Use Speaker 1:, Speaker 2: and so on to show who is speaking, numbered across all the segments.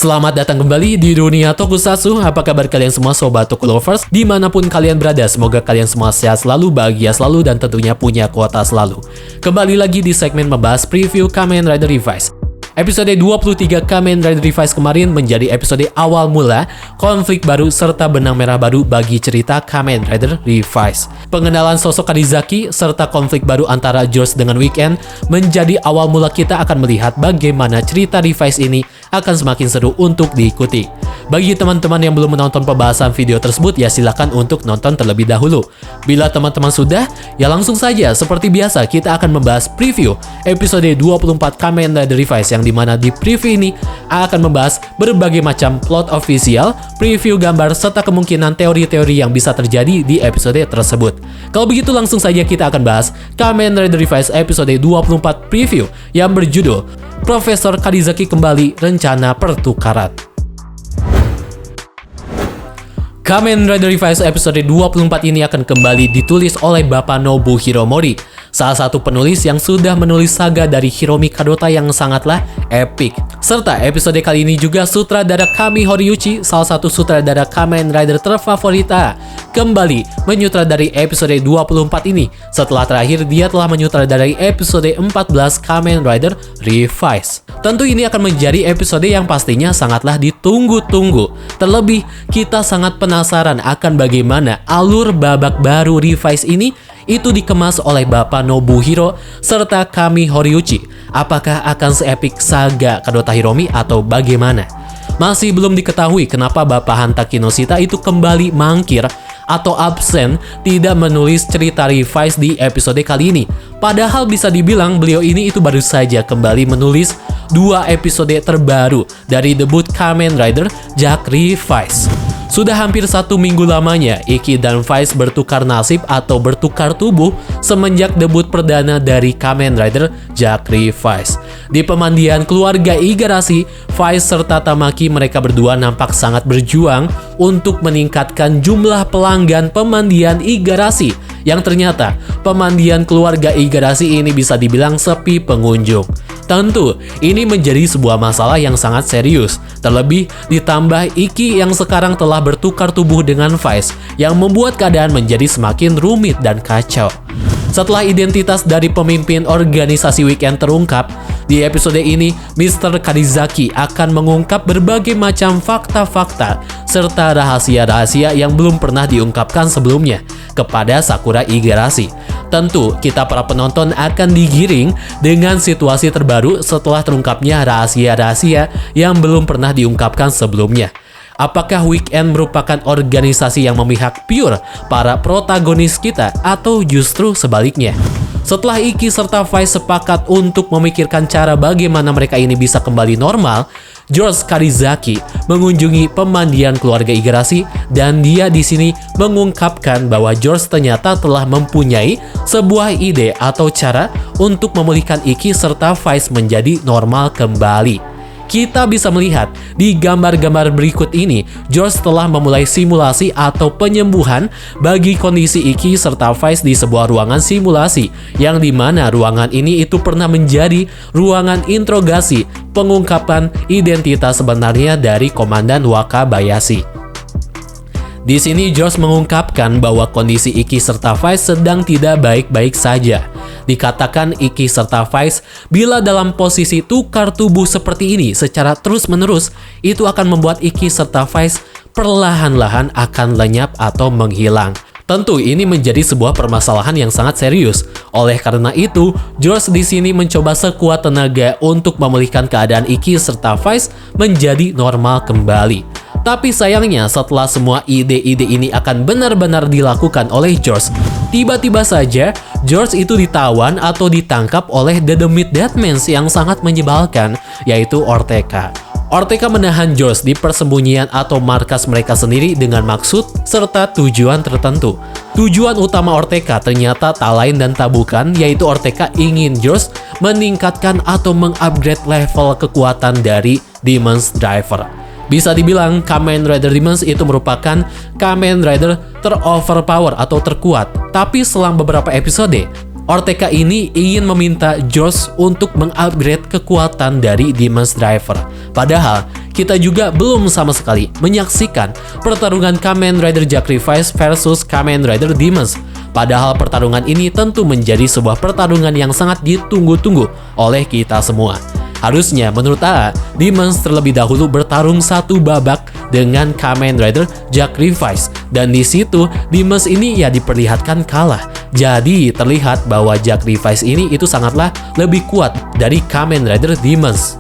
Speaker 1: Selamat datang kembali di dunia Tokusatsu. Apa kabar kalian semua sobat Toku Lovers? Dimanapun kalian berada, semoga kalian semua sehat selalu, bahagia selalu, dan tentunya punya kuota selalu. Kembali lagi di segmen membahas preview Kamen Rider Revised. Episode 23 Kamen Rider Revised kemarin menjadi episode awal mula konflik baru serta benang merah baru bagi cerita Kamen Rider Revised. Pengenalan sosok Karizaki serta konflik baru antara George dengan Weekend menjadi awal mula kita akan melihat bagaimana cerita Revised ini akan semakin seru untuk diikuti. Bagi teman-teman yang belum menonton pembahasan video tersebut, ya silakan untuk nonton terlebih dahulu. Bila teman-teman sudah, ya langsung saja seperti biasa kita akan membahas preview episode 24 Kamen Rider Revised, yang dimana di preview ini akan membahas berbagai macam plot official, preview gambar, serta kemungkinan teori-teori yang bisa terjadi di episode tersebut. Kalau begitu langsung saja kita akan bahas Kamen Rider Revised episode 24 preview yang berjudul Profesor Karizaki Kembali, Rencana Pertukaran. Kamen Rider Revised episode 24 ini akan kembali ditulis oleh Bapak Nobuhiro Mori, salah satu penulis yang sudah menulis saga dari Hiromi Kadota yang sangatlah epic. Serta episode kali ini juga sutradara Kami Horiyuchi, salah satu sutradara Kamen Rider terfavorita, kembali menyutradari episode 24 ini setelah terakhir dia telah menyutradarai episode 14 Kamen Rider Revised. Tentu ini akan menjadi episode yang pastinya sangatlah ditunggu-tunggu. Terlebih kita sangat penasaran akan bagaimana alur babak baru Revised ini itu dikemas oleh Bapak Nobuhiro serta Kami Horiyuchi. Apakah akan se-epic saga Kadota Hiromi atau bagaimana? Masih belum diketahui kenapa Bapak Hanta Kinoshita itu kembali mangkir atau absen tidak menulis cerita Revised di episode kali ini. Padahal bisa dibilang beliau ini itu baru saja kembali menulis 2 episode terbaru dari debut Kamen Rider Jack Revised. Sudah hampir 1 minggu lamanya Ikki dan Vice bertukar nasib atau bertukar tubuh semenjak debut perdana dari Kamen Rider Jack Revised. Di pemandian keluarga Igarashi, Vice serta Tamaki mereka berdua nampak sangat berjuang untuk meningkatkan jumlah pelanggan pemandian Igarashi, yang ternyata pemandian keluarga Igarashi ini bisa dibilang sepi pengunjung. Tentu, ini menjadi sebuah masalah yang sangat serius. Terlebih ditambah Ikki yang sekarang telah bertukar tubuh dengan Vice, yang membuat keadaan menjadi semakin rumit dan kacau. Setelah identitas dari pemimpin organisasi Weekend terungkap, di episode ini Mr. Karizaki akan mengungkap berbagai macam fakta-fakta serta rahasia-rahasia yang belum pernah diungkapkan sebelumnya kepada Sakura Igarashi. Tentu, kita para penonton akan digiring dengan situasi terbaru setelah terungkapnya rahasia-rahasia yang belum pernah diungkapkan sebelumnya. Apakah Weekend merupakan organisasi yang memihak pure para protagonis kita atau justru sebaliknya? Setelah Ikki serta Vice sepakat untuk memikirkan cara bagaimana mereka ini bisa kembali normal, George Karizaki mengunjungi pemandian keluarga Igarashi dan dia di sini mengungkapkan bahwa George ternyata telah mempunyai sebuah ide atau cara untuk memulihkan Ikki serta Vice menjadi normal kembali. Kita bisa melihat di gambar-gambar berikut ini, George telah memulai simulasi atau penyembuhan bagi kondisi Ikki serta Vice di sebuah ruangan simulasi, yang dimana ruangan ini itu pernah menjadi ruangan interogasi pengungkapan identitas sebenarnya dari Komandan Wakabayashi. Di sini George mengungkapkan bahwa kondisi Ikki serta Vice sedang tidak baik-baik saja. Dikatakan Ikki serta Vice bila dalam posisi tukar tubuh seperti ini secara terus-menerus, itu akan membuat Ikki serta Vice perlahan-lahan akan lenyap atau menghilang. Tentu ini menjadi sebuah permasalahan yang sangat serius. Oleh karena itu, George di sini mencoba sekuat tenaga untuk memulihkan keadaan Ikki serta Vice menjadi normal kembali. Tapi sayangnya setelah semua ide-ide ini akan benar-benar dilakukan oleh George, tiba-tiba saja George itu ditawan atau ditangkap oleh The Demit Deadman yang sangat menyebalkan, yaitu Ortega. Ortega menahan George di persembunyian atau markas mereka sendiri dengan maksud serta tujuan tertentu. Tujuan utama Ortega ternyata tak lain dan tak bukan, yaitu Ortega ingin George meningkatkan atau mengupgrade level kekuatan dari Demon's Driver. Bisa dibilang Kamen Rider Demons itu merupakan Kamen Rider teroverpower atau terkuat. Tapi selang beberapa episode, Ortega ini ingin meminta George untuk mengupgrade kekuatan dari Demon's Driver. Padahal, kita juga belum sama sekali menyaksikan pertarungan Kamen Rider Sacrifice versus Kamen Rider Demons. Padahal pertarungan ini tentu menjadi sebuah pertarungan yang sangat ditunggu-tunggu oleh kita semua. Harusnya menurut AA, Demons terlebih dahulu bertarung satu babak dengan Kamen Rider Sacrifice, dan di situ Demons ini ya diperlihatkan kalah. Jadi terlihat bahwa Sacrifice ini itu sangatlah lebih kuat dari Kamen Rider Demons.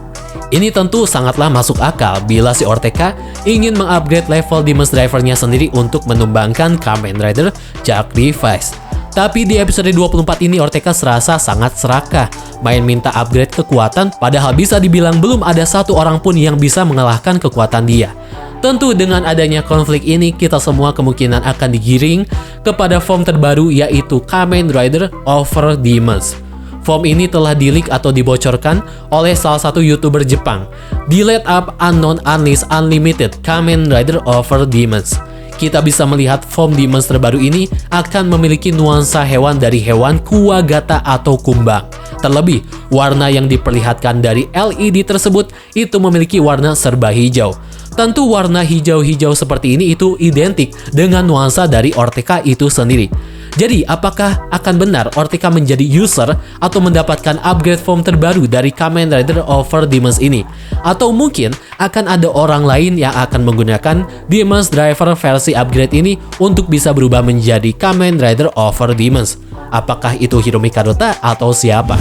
Speaker 1: Ini tentu sangatlah masuk akal bila si Ortega ingin mengupgrade level Demon's Driver-nya sendiri untuk menumbangkan Kamen Rider Sacrifice. Tapi di episode 24 ini Ortega serasa sangat serakah, main minta upgrade kekuatan padahal bisa dibilang belum ada satu orang pun yang bisa mengalahkan kekuatan dia. Tentu dengan adanya konflik ini kita semua kemungkinan akan digiring kepada form terbaru yaitu Kamen Rider Over Demons. Form ini telah di-leak atau dibocorkan oleh salah satu YouTuber Jepang, Delete Up Unknown Unleashed Unlimited Kamen Rider Over Demons. Kita bisa melihat form Demons terbaru ini akan memiliki nuansa hewan dari hewan Kuwagata atau kumbang. Terlebih, warna yang diperlihatkan dari LED tersebut itu memiliki warna serba hijau. Tentu warna hijau-hijau seperti ini itu identik dengan nuansa dari Ortega itu sendiri. Jadi, apakah akan benar Ortega menjadi user atau mendapatkan upgrade form terbaru dari Kamen Rider Over Demons ini? Atau mungkin akan ada orang lain yang akan menggunakan Demon's Driver versi upgrade ini untuk bisa berubah menjadi Kamen Rider Over Demons? Apakah itu Hiromi Kadota atau siapa?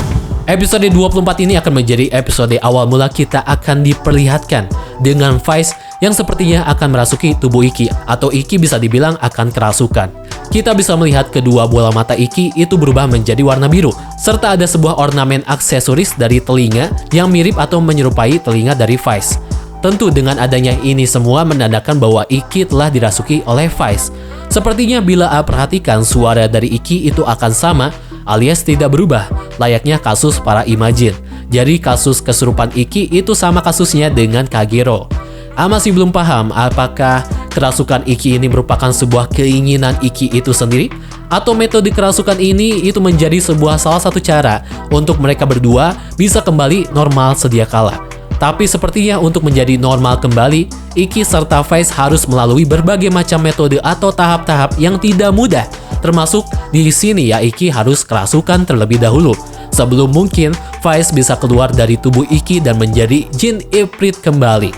Speaker 1: Episode 24 ini akan menjadi episode awal mula kita akan diperlihatkan dengan Vice yang sepertinya akan merasuki tubuh Iki, atau Iki bisa dibilang akan kerasukan. Kita bisa melihat kedua bola mata Iki itu berubah menjadi warna biru, serta ada sebuah ornamen aksesoris dari telinga yang mirip atau menyerupai telinga dari Vice. Tentu dengan adanya ini semua menandakan bahwa Iki telah dirasuki oleh Vice. Sepertinya bila perhatikan suara dari Iki itu akan sama, alias tidak berubah, layaknya kasus para Imagine. Jadi kasus kesurupan Iki itu sama kasusnya dengan Kagero. Masih belum paham apakah kerasukan Iki ini merupakan sebuah keinginan Iki itu sendiri, atau metode kerasukan ini itu menjadi sebuah salah satu cara untuk mereka berdua bisa kembali normal sedia kala. Tapi sepertinya untuk menjadi normal kembali, Iki serta Vice harus melalui berbagai macam metode atau tahap-tahap yang tidak mudah. Termasuk di sini ya Iki harus kerasukan terlebih dahulu sebelum mungkin Vice bisa keluar dari tubuh Iki dan menjadi Jin Ifrit kembali.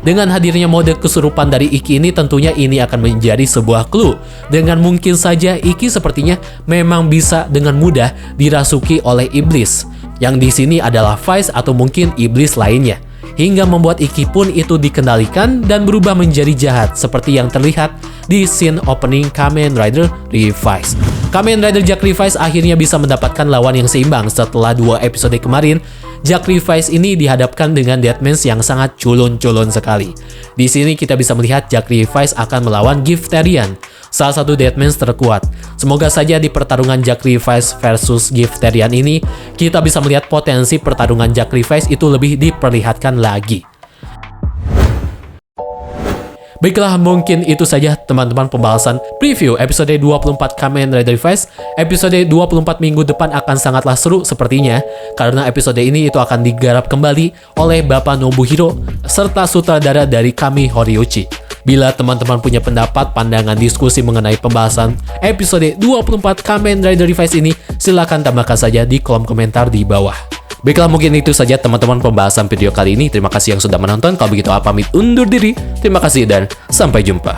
Speaker 1: Dengan hadirnya mode kesurupan dari Iki ini tentunya ini akan menjadi sebuah clue. Dengan mungkin saja Iki sepertinya memang bisa dengan mudah dirasuki oleh iblis. Yang di sini adalah Vice atau mungkin iblis lainnya. Hingga membuat Iki pun itu dikendalikan dan berubah menjadi jahat seperti yang terlihat di scene opening Kamen Rider Revice. Kamen Rider Sacrifice akhirnya bisa mendapatkan lawan yang seimbang setelah 2 episode kemarin. Sacrifice ini dihadapkan dengan Deadmans yang sangat culun-culun sekali. Di sini kita bisa melihat Sacrifice akan melawan Gifterian, salah satu Deadmans terkuat. Semoga saja di pertarungan Sacrifice versus Gifterian ini, kita bisa melihat potensi pertarungan Sacrifice itu lebih diperlihatkan lagi. Baiklah, mungkin itu saja teman-teman pembahasan preview episode 24 Kamen Rider Revice. Episode 24 minggu depan akan sangatlah seru sepertinya, karena episode ini itu akan digarap kembali oleh Bapak Nobuhiro serta sutradara dari Kami Horiyuchi. Bila teman-teman punya pendapat, pandangan, diskusi mengenai pembahasan episode 24 Kamen Rider Revice ini, silahkan tambahkan saja di kolom komentar di bawah. Baiklah, mungkin itu saja teman-teman pembahasan video kali ini. Terima kasih yang sudah menonton. Kalau begitu, pamit undur diri. Terima kasih dan sampai jumpa.